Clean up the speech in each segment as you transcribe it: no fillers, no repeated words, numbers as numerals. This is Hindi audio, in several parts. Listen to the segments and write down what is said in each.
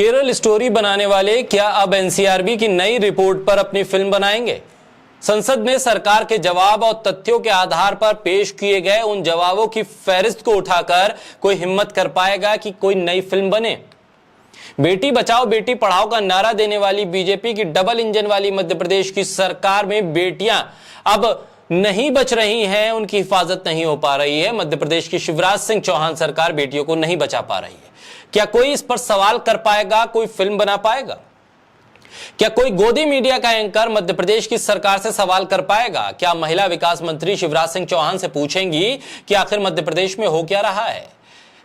केरल स्टोरी बनाने वाले क्या अब एनसीआरबी की नई रिपोर्ट पर अपनी फिल्म बनाएंगे? संसद में सरकार के जवाब और तथ्यों के आधार पर पेश किए गए उन जवाबों की फहरिस्त को उठाकर कोई हिम्मत कर पाएगा कि कोई नई फिल्म बने? बेटी बचाओ बेटी पढ़ाओ का नारा देने वाली बीजेपी की डबल इंजन वाली मध्य प्रदेश की सरकार में बेटियां अब नहीं बच रही हैं, उनकी हिफाजत नहीं हो पा रही है। मध्य प्रदेश की शिवराज सिंह चौहान सरकार बेटियों को नहीं बचा पा रही है। क्या कोई इस पर सवाल कर पाएगा? कोई फिल्म बना पाएगा? क्या कोई गोदी मीडिया का एंकर मध्य प्रदेश की सरकार से सवाल कर पाएगा? क्या महिला विकास मंत्री शिवराज सिंह चौहान से पूछेंगी कि आखिर मध्य प्रदेश में हो क्या रहा है?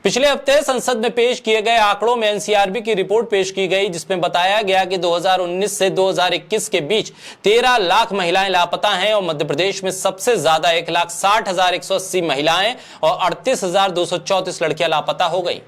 पिछले हफ्ते संसद में पेश किए गए आंकड़ों में एनसीआरबी की रिपोर्ट पेश की गई, जिसमें बताया गया कि 2019 से 2021 के बीच 13 लाख महिलाएं लापता हैं और मध्य प्रदेश में सबसे ज्यादा 1,60,180 महिलाएं और 38,234 लड़कियां लापता हो गई।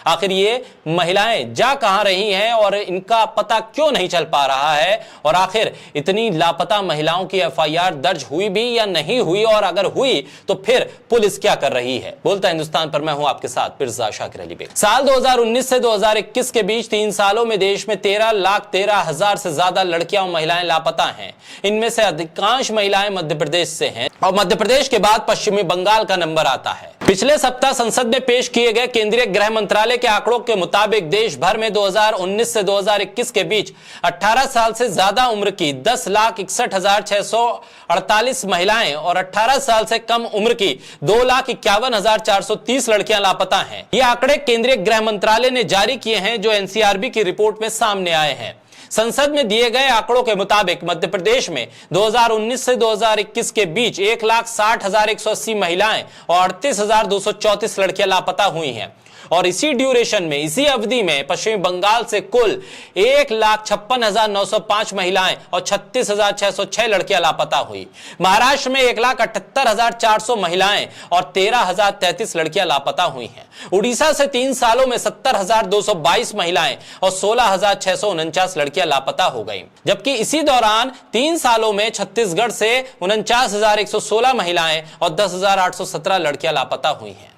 आखिर ये महिलाएं जा कहां रही हैं और इनका पता क्यों नहीं चल पा रहा है? और आखिर इतनी लापता महिलाओं की एफआईआर दर्ज हुई भी या नहीं हुई, और अगर हुई तो फिर पुलिस क्या कर रही है? बोलता हिंदुस्तान पर मैं हूं आपके साथ पिर्जा शाकिर अली बेग। साल 2019 से 2021 के बीच 3 सालों में देश में 13,13,000 से ज्यादा लड़कियां और महिलाएं लापता हैं। इनमें से अधिकांश महिलाएं मध्य प्रदेश से हैं और मध्य प्रदेश के बाद पश्चिमी बंगाल का नंबर आता है। पिछले सप्ताह संसद में पेश किए गए केंद्रीय गृह मंत्रालय के आंकड़ों के मुताबिक देश भर में 2019 से 2021 के बीच 18 साल से ज्यादा उम्र की 10,61,648 महिलाएं और 18 साल से कम उम्र की 2,51,430 लड़कियां लापता हैं। ये आंकड़े केंद्रीय गृह मंत्रालय ने जारी किए हैं, जो एनसीआरबी की रिपोर्ट में सामने आए हैं। संसद में दिए गए आंकड़ों के मुताबिक मध्य प्रदेश में 2019 से 2021 के बीच 1,60,180 महिलाएं और 38,234 लड़कियां लापता हुई हैं और इसी ड्यूरेशन में, इसी अवधि में पश्चिमी बंगाल से कुल 1,56,905 महिलाएं और 36,606 लड़कियां लापता हुई। महाराष्ट्र में 1,78,400 महिलाएं और 13,033 लड़कियां लापता हुई हैं। उड़ीसा से 3 सालों में 70,222 महिलाएं और 16,649 लड़कियां लापता हो गई, जबकि इसी दौरान 3 सालों में छत्तीसगढ़ से 49,116 महिलाएं और 10,817 लड़कियां लापता हुई हैं।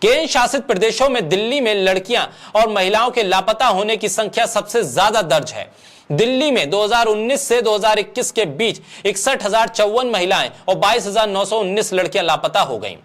केंद्र शासित प्रदेशों में दिल्ली में लड़कियां और महिलाओं के लापता होने की संख्या सबसे ज्यादा दर्ज है। दिल्ली में 2019 से 2021 के बीच 61,054 महिलाएं और 22,919 लड़कियां लापता हो गईं,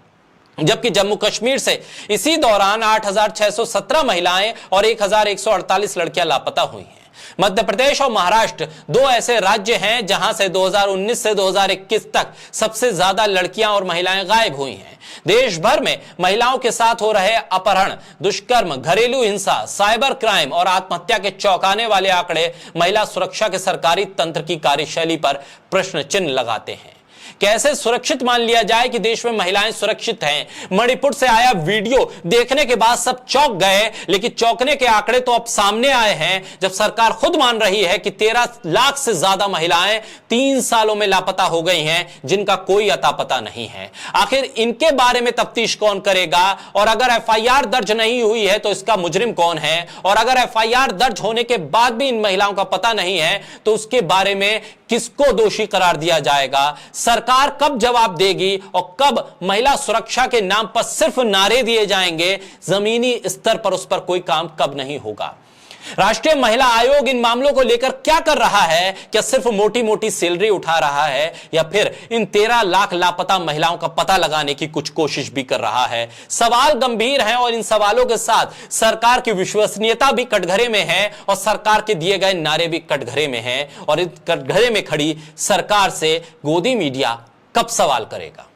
जबकि जम्मू कश्मीर से इसी दौरान 8,617 महिलाएं और 1,148 लड़कियां लापता हुई हैं। मध्य प्रदेश और महाराष्ट्र 2 ऐसे राज्य हैं जहां से 2019 से 2021 तक सबसे ज्यादा लड़कियां और महिलाएं गायब हुई हैं। देश भर में महिलाओं के साथ हो रहे अपहरण, दुष्कर्म, घरेलू हिंसा, साइबर क्राइम और आत्महत्या के चौंकाने वाले आंकड़े महिला सुरक्षा के सरकारी तंत्र की कार्यशैली पर प्रश्न चिन्ह लगाते हैं। कैसे सुरक्षित मान लिया जाए कि देश में महिलाएं सुरक्षित हैं? मणिपुर से आया वीडियो देखने के बाद सब चौंक गए, लेकिन चौंकने के आंकड़े तो अब सामने आए हैं जब सरकार खुद मान रही है कि 13 लाख से ज्यादा महिलाएं 3 सालों में लापता हो गई हैं, जिनका कोई अता पता नहीं है। आखिर इनके बारे में तफ्तीश कौन करेगा? और अगर एफआईआर दर्ज नहीं हुई है तो इसका मुजरिम कौन है? और अगर एफआईआर दर्ज होने के बाद भी इन महिलाओं का पता नहीं है तो उसके बारे में किसको दोषी करार दिया जाएगा? सरकार कब जवाब देगी और कब महिला सुरक्षा के नाम पर सिर्फ नारे दिए जाएंगे? जमीनी स्तर पर उस पर कोई काम कब नहीं होगा? राष्ट्रीय महिला आयोग इन मामलों को लेकर क्या कर रहा है? क्या सिर्फ मोटी मोटी सैलरी उठा रहा है या फिर इन 13 लाख लापता महिलाओं का पता लगाने की कुछ कोशिश भी कर रहा है? सवाल गंभीर हैं और इन सवालों के साथ सरकार की विश्वसनीयता भी कटघरे में है और सरकार के दिए गए नारे भी कटघरे में हैं। और इस कटघरे में खड़ी सरकार से गोदी मीडिया कब सवाल करेगा?